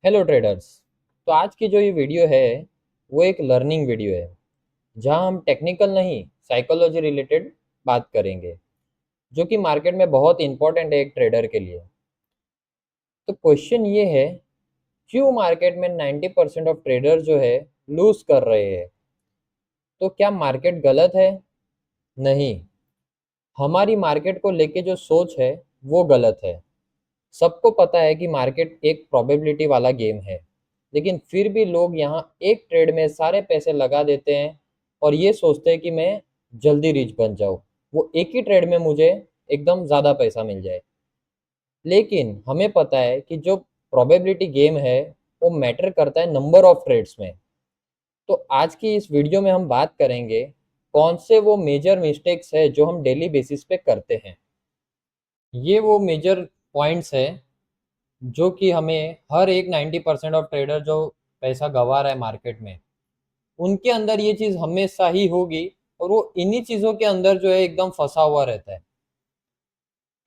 Hello traders. तो आज की जो ये वीडियो है वो एक लर्निंग वीडियो है जहां हम टेक्निकल नहीं साइकोलॉजी रिलेटेड बात करेंगे जो कि मार्केट में बहुत इंपॉर्टेंट है एक ट्रेडर के लिए। तो क्वेश्चन ये है, क्यों मार्केट में 90% ऑफ ट्रेडर जो है लूज कर रहे हैं। तो क्या मार्केट गलत है? नहीं, हमारी मार्केट को लेके जो सोच है वो गलत है। सबको पता है कि मार्केट एक प्रोबेबिलिटी वाला गेम है, लेकिन फिर भी लोग यहाँ एक ट्रेड में सारे पैसे लगा देते हैं और ये सोचते हैं कि मैं जल्दी रिच बन जाऊँ, वो एक ही ट्रेड में मुझे एकदम ज़्यादा पैसा मिल जाए। लेकिन हमें पता है कि जो प्रोबेबिलिटी गेम है वो मैटर करता है नंबर ऑफ ट्रेड्स में। तो आज की इस वीडियो में हम बात करेंगे कौन से वो मेजर मिस्टेक्स है जो हम डेली बेसिस पे करते हैं। ये वो मेजर पॉइंट्स है जो कि हमें हर एक 90% ऑफ ट्रेडर जो पैसा गंवा रहा है मार्केट में, उनके अंदर ये चीज हमेशा ही होगी और वो इन्हीं चीजों के अंदर जो है एकदम फंसा हुआ रहता है।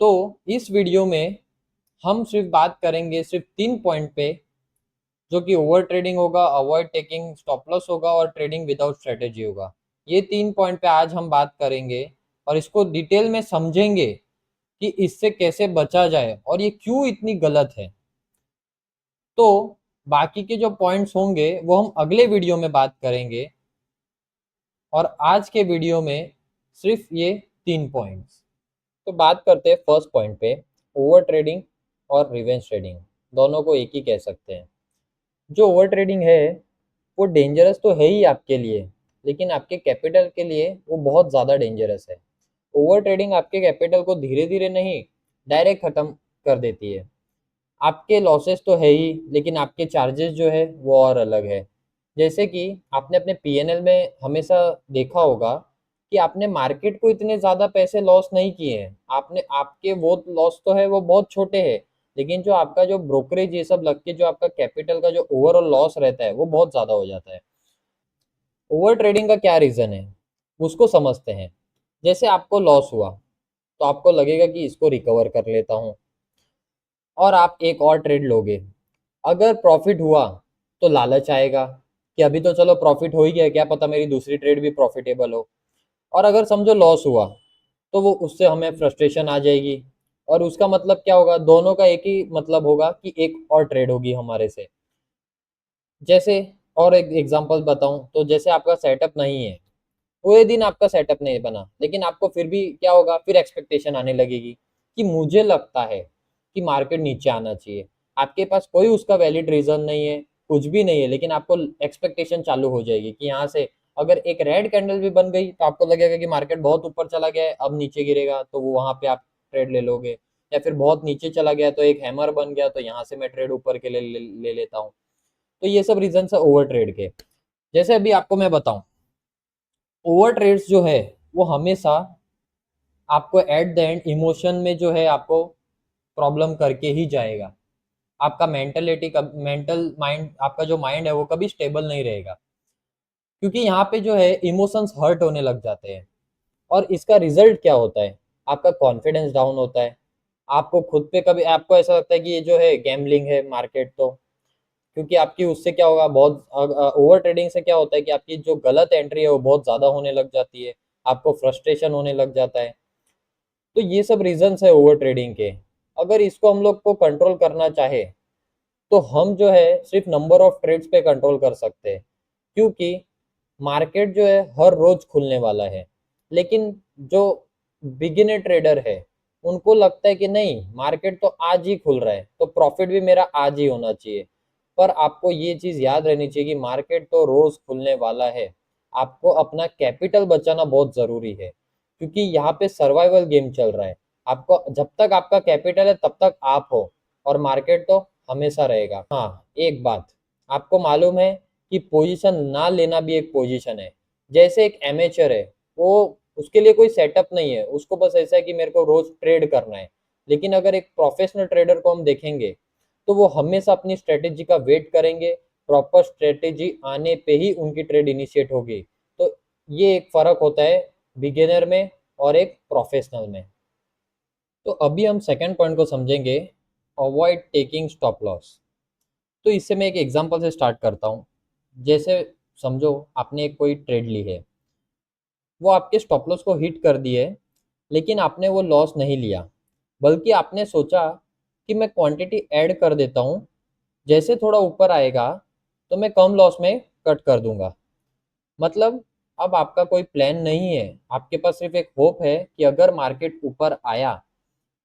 तो इस वीडियो में हम सिर्फ बात करेंगे सिर्फ 3 पॉइंट पे, जो कि ओवर ट्रेडिंग होगा, अवॉइड टेकिंग स्टॉप लॉस होगा और ट्रेडिंग विदाउट स्ट्रेटेजी होगा। ये 3 पॉइंट पे आज हम बात करेंगे और इसको डिटेल में समझेंगे कि इससे कैसे बचा जाए और ये क्यों इतनी गलत है। तो बाकी के जो पॉइंट्स होंगे वो हम अगले वीडियो में बात करेंगे और आज के वीडियो में सिर्फ ये 3 पॉइंट्स। तो बात करते हैं फर्स्ट पॉइंट पे, ओवर ट्रेडिंग और रिवेंज ट्रेडिंग, दोनों को एक ही कह सकते हैं। जो ओवर ट्रेडिंग है वो डेंजरस तो है ही आपके लिए, लेकिन आपके कैपिटल के लिए वो बहुत ज़्यादा डेंजरस है। ओवर ट्रेडिंग आपके कैपिटल को धीरे धीरे नहीं, डायरेक्ट ख़त्म कर देती है। आपके लॉसेस तो है ही, लेकिन आपके चार्जेस जो है वो और अलग है। जैसे कि आपने अपने पीएनएल में हमेशा देखा होगा कि आपने मार्केट को इतने ज़्यादा पैसे लॉस नहीं किए हैं, आपने आपके वो लॉस तो है वो बहुत छोटे हैं, लेकिन जो आपका जो ब्रोकरेज ये सब लग के जो आपका कैपिटल का जो ओवरऑल लॉस रहता है वो बहुत ज़्यादा हो जाता है। ओवर ट्रेडिंग का क्या रीज़न है उसको समझते हैं। जैसे आपको लॉस हुआ तो आपको लगेगा कि इसको रिकवर कर लेता हूँ और आप एक और ट्रेड लोगे। अगर प्रॉफिट हुआ तो लालच आएगा कि अभी तो चलो प्रॉफिट हो ही गया, क्या पता मेरी दूसरी ट्रेड भी प्रॉफिटेबल हो। और अगर समझो लॉस हुआ तो वो उससे हमें फ्रस्ट्रेशन आ जाएगी और उसका मतलब क्या होगा, दोनों का एक ही मतलब होगा कि एक और ट्रेड होगी हमारे से। जैसे और एक एग्जांपल बताऊं तो जैसे आपका सेटअप नहीं है, पूरे दिन आपका सेटअप नहीं बना, लेकिन आपको फिर भी क्या होगा, फिर एक्सपेक्टेशन आने लगेगी कि मुझे लगता है कि मार्केट नीचे आना चाहिए। आपके पास कोई उसका वैलिड रीजन नहीं है, कुछ भी नहीं है, लेकिन आपको एक्सपेक्टेशन चालू हो जाएगी कि यहाँ से अगर एक रेड कैंडल भी बन गई तो आपको लगेगा कि मार्केट बहुत ऊपर चला गया है, अब नीचे गिरेगा, तो वो वहां पे आप ट्रेड ले लोगे। या फिर बहुत नीचे चला गया तो एक हैमर बन गया तो यहाँ से मैं ट्रेड ऊपर के ले लेता हूँ। तो ये सब रीजन है ओवर ट्रेड के। जैसे अभी आपको मैं बताऊं, ओवर ट्रेड्स जो है वो हमेशा आपको एट द एंड इमोशन में जो है आपको प्रॉब्लम करके ही जाएगा। आपका मेंटलिटी का मेंटल माइंड, आपका जो माइंड है वो कभी स्टेबल नहीं रहेगा, क्योंकि यहाँ पे जो है इमोशंस हर्ट होने लग जाते हैं। और इसका रिजल्ट क्या होता है, आपका कॉन्फिडेंस डाउन होता है। आपको खुद पे कभी आपको ऐसा लगता है कि ये जो है गैम्बलिंग है मार्केट, तो क्योंकि आपकी उससे क्या होगा, बहुत ओवर ट्रेडिंग से क्या होता है कि आपकी जो गलत एंट्री है वो बहुत ज़्यादा होने लग जाती है, आपको फ्रस्ट्रेशन होने लग जाता है। तो ये सब रीजंस है ओवर ट्रेडिंग के। अगर इसको हम लोग को कंट्रोल करना चाहे तो हम जो है सिर्फ नंबर ऑफ ट्रेड्स पे कंट्रोल कर सकते हैं, क्योंकि मार्केट जो है हर रोज खुलने वाला है। लेकिन जो बिगिनर ट्रेडर है उनको लगता है कि नहीं, मार्केट तो आज ही खुल रहा है तो प्रॉफिट भी मेरा आज ही होना चाहिए। पर आपको ये चीज याद रहनी चाहिए कि मार्केट तो रोज खुलने वाला है। आपको अपना कैपिटल बचाना बहुत जरूरी है, क्योंकि यहाँ पे सर्वाइवल गेम चल रहा है। आपको जब तक आपका कैपिटल है तब तक आप हो, और मार्केट तो हमेशा रहेगा। हाँ, एक बात आपको मालूम है कि पोजीशन ना लेना भी एक पोजीशन है। जैसे एक एमेचर है, वो उसके लिए कोई सेटअप नहीं है, उसको बस ऐसा है कि मेरे को रोज ट्रेड करना है। लेकिन अगर एक प्रोफेशनल ट्रेडर को हम देखेंगे तो वो हमेशा अपनी स्ट्रेटेजी का वेट करेंगे, प्रॉपर स्ट्रेटेजी आने पे ही उनकी ट्रेड इनिशिएट होगी। तो ये एक फर्क होता है बिगिनर में और एक प्रोफेशनल में। तो अभी हम सेकंड पॉइंट को समझेंगे, अवॉइड टेकिंग स्टॉप लॉस। तो इससे मैं एक एग्जांपल से स्टार्ट करता हूँ। जैसे समझो आपने कोई ट्रेड ली है, वो आपके स्टॉप लॉस को हिट कर दिए, लेकिन आपने वो लॉस नहीं लिया, बल्कि आपने सोचा कि मैं क्वांटिटी ऐड कर देता हूँ, जैसे थोड़ा ऊपर आएगा तो मैं कम लॉस में कट कर दूंगा। मतलब अब आपका कोई प्लान नहीं है, आपके पास सिर्फ एक होप है कि अगर मार्केट ऊपर आया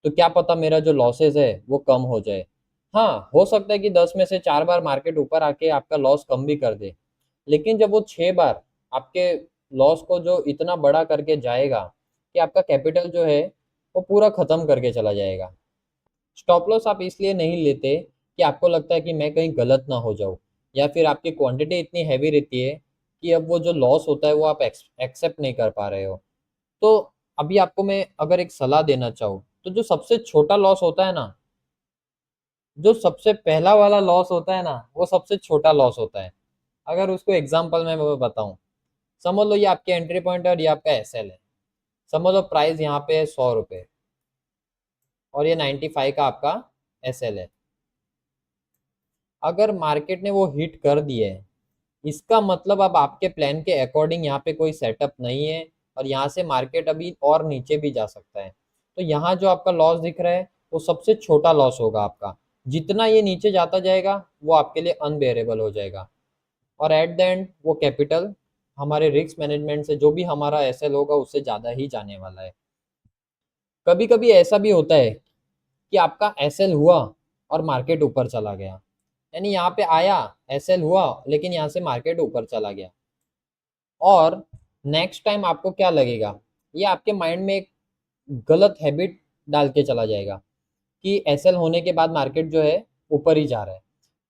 तो क्या पता मेरा जो लॉसेस है वो कम हो जाए। हाँ, हो सकता है कि 10 में से 4 बार मार्केट ऊपर आके आपका लॉस कम भी कर दे, लेकिन जब वो 6 बार आपके लॉस को जो इतना बड़ा करके जाएगा कि आपका कैपिटल जो है वो पूरा ख़त्म करके चला जाएगा। स्टॉप लॉस आप इसलिए नहीं लेते कि आपको लगता है कि मैं कहीं गलत ना हो जाऊँ, या फिर आपकी क्वांटिटी इतनी हैवी रहती है कि अब वो जो लॉस होता है वो आप एक्सेप्ट नहीं कर पा रहे हो। तो अभी आपको मैं अगर एक सलाह देना चाहूँ, तो जो सबसे छोटा लॉस होता है ना, जो सबसे पहला वाला लॉस होता है ना, वो सबसे छोटा लॉस होता है। अगर उसको एग्जांपल में मैं बताऊं, समझ लो ये आपके एंट्री पॉइंट है और ये आपका एसएल है। समझ लो प्राइस यहाँ पे है 100 रुपये, और ये 95 का आपका एसएल है। अगर मार्केट ने वो हिट कर दिया है, इसका मतलब अब आपके प्लान के अकॉर्डिंग यहाँ पे कोई सेटअप नहीं है, और यहाँ से मार्केट अभी और नीचे भी जा सकता है। तो यहाँ जो आपका लॉस दिख रहा है वो सबसे छोटा लॉस होगा आपका। जितना ये नीचे जाता जाएगा वो आपके लिए अनबेरेबल हो जाएगा, और एट द एंड वो कैपिटल हमारे रिस्क मैनेजमेंट से जो भी हमारा एसएल होगा उससे ज़्यादा ही जाने वाला है। कभी कभी ऐसा भी होता है कि आपका एसएल हुआ और मार्केट ऊपर चला गया, यानी यहाँ पे आया, एसएल हुआ, लेकिन यहाँ से मार्केट ऊपर चला गया। और नेक्स्ट टाइम आपको क्या लगेगा, ये आपके माइंड में एक गलत हैबिट डाल के चला जाएगा कि एसएल होने के बाद मार्केट जो है ऊपर ही जा रहा है।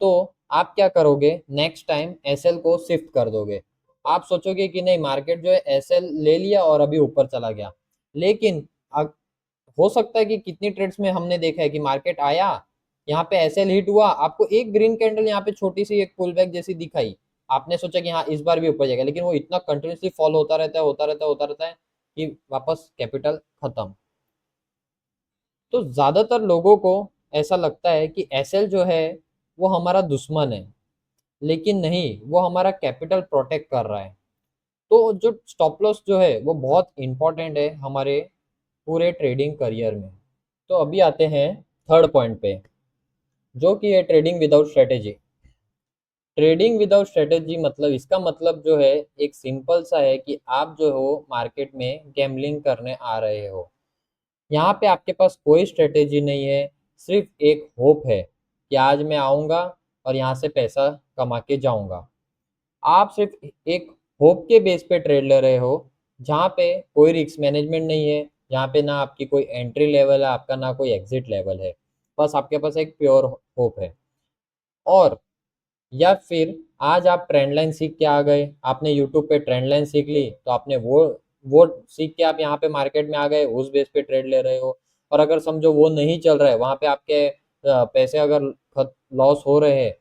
तो आप क्या करोगे, नेक्स्ट टाइम एसएल को शिफ्ट कर दोगे। आप सोचोगे कि नहीं, मार्केट जो है एसएल ले लिया और अभी ऊपर चला गया, लेकिन हो सकता है कि कितनी ट्रेड्स में हमने देखा है कि मार्केट आया, यहाँ पे एसएल हिट हुआ, आपको एक ग्रीन कैंडल यहाँ पे छोटी सी एक पुल बैक जैसी दिखाई, आपने सोचा कि हाँ इस बार भी ऊपर जाएगा, लेकिन वो इतना कंटिन्यूसली फॉल होता रहता है, होता रहता है, होता रहता है कि वापस कैपिटल खत्म। तो ज्यादातर लोगों को ऐसा लगता है कि एसएल जो है वो हमारा दुश्मन है, लेकिन नहीं, वो हमारा कैपिटल प्रोटेक्ट कर रहा है। तो जो स्टॉप लॉस जो है वो बहुत इंपॉर्टेंट है हमारे पूरे ट्रेडिंग करियर में। तो अभी आते हैं थर्ड पॉइंट पे, जो कि है trading without strategy. Trading without strategy मतलब, इसका मतलब जो है एक सिंपल सा है कि आप जो हो मार्केट में गैम्बलिंग करने आ रहे हो। यहाँ पे आपके पास कोई स्ट्रेटेजी नहीं है, सिर्फ एक होप है कि आज मैं आऊँगा और यहाँ से पैसा कमा के जाऊँगा। आप सिर्फ एक होप के बेस पे ट्रेड ले रहे हो, जहाँ पे कोई रिस्क मैनेजमेंट नहीं है, जहाँ पे ना आपकी कोई एंट्री लेवल है आपका, ना कोई एग्जिट लेवल है। बस आपके पास एक प्योर होप है। और या फिर आज आप ट्रेंड लाइन सीख के आ गए, आपने यूट्यूब पे ट्रेंड लाइन सीख ली, तो आपने वो सीख के आप यहाँ पे मार्केट में आ गए, उस बेस पे ट्रेड ले रहे हो। और अगर समझो वो नहीं चल रहा है, वहाँ पे आपके पैसे अगर लॉस हो रहे हैं,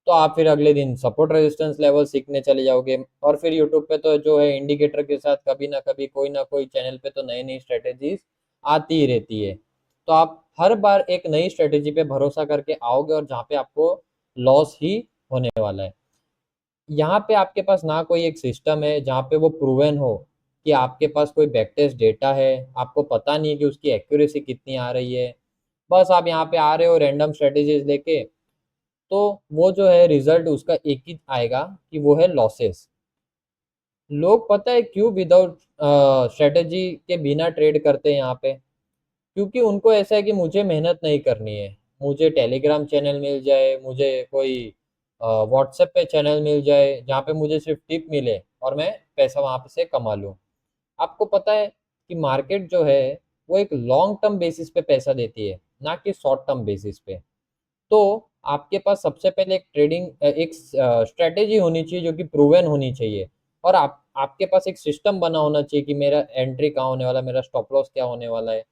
तो आप फिर अगले दिन सपोर्ट रेजिस्टेंस लेवल सीखने चले जाओगे। और फिर यूट्यूब पे तो जो है इंडिकेटर के साथ कभी ना कभी कोई ना कोई चैनल पे तो नई नई स्ट्रेटेजीज आती ही रहती है। तो आप हर बार एक नई स्ट्रेटेजी पे भरोसा करके आओगे, और जहाँ पे आपको लॉस ही होने वाला है। यहाँ पे आपके पास ना कोई एक सिस्टम है जहाँ पे वो प्रूवन हो कि आपके पास कोई बैक टेस्ट डेटा है, आपको पता नहीं कि उसकी एक्यूरेसी कितनी आ रही है। बस आप यहाँ पे आ रहे हो रैंडम स्ट्रेटेजीज लेके, तो वो जो है रिजल्ट उसका एक ही आएगा कि वो है लॉसेस। लोग पता है क्यों विदाउट स्ट्रेटेजी के बिना ट्रेड करते हैं यहाँ पे? क्योंकि उनको ऐसा है कि मुझे मेहनत नहीं करनी है, मुझे टेलीग्राम चैनल मिल जाए, मुझे कोई व्हाट्सएप पे चैनल मिल जाए जहाँ पे मुझे सिर्फ टिप मिले और मैं पैसा वहाँ पे से कमा लूँ। आपको पता है कि मार्केट जो है वो एक लॉन्ग टर्म बेसिस पे पैसा देती है, ना कि शॉर्ट टर्म बेसिस पे। तो आपके पास सबसे पहले एक एक स्ट्रेटेजी होनी चाहिए जो कि प्रूवन होनी चाहिए, और आपके पास एक सिस्टम बना होना चाहिए कि मेरा एंट्री कहाँ होने वाला है, मेरा स्टॉप लॉस क्या होने वाला है,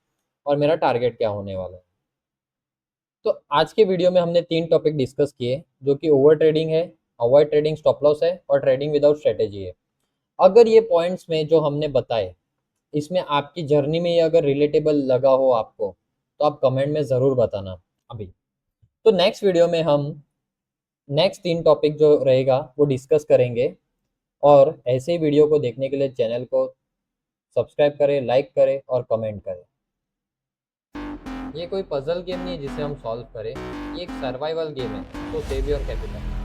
और मेरा टारगेट क्या होने वाला है। तो आज के वीडियो में हमने 3 टॉपिक डिस्कस किए, जो कि ओवर ट्रेडिंग है, अवॉइड ट्रेडिंग, स्टॉप लॉस है, और ट्रेडिंग विदाउट स्ट्रेटेजी है। अगर ये पॉइंट्स में जो हमने बताए, इसमें आपकी जर्नी में ये अगर रिलेटेबल लगा हो आपको, तो आप कमेंट में ज़रूर बताना। अभी तो नेक्स्ट वीडियो में हम नेक्स्ट 3 टॉपिक जो रहेगा वो डिस्कस करेंगे। और ऐसे ही वीडियो को देखने के लिए चैनल को सब्सक्राइब करें, लाइक करें और कमेंट करें। ये कोई पजल गेम नहीं है जिसे हम सॉल्व करें, ये एक सर्वाइवल गेम है। तो सेव योर कैपिटल।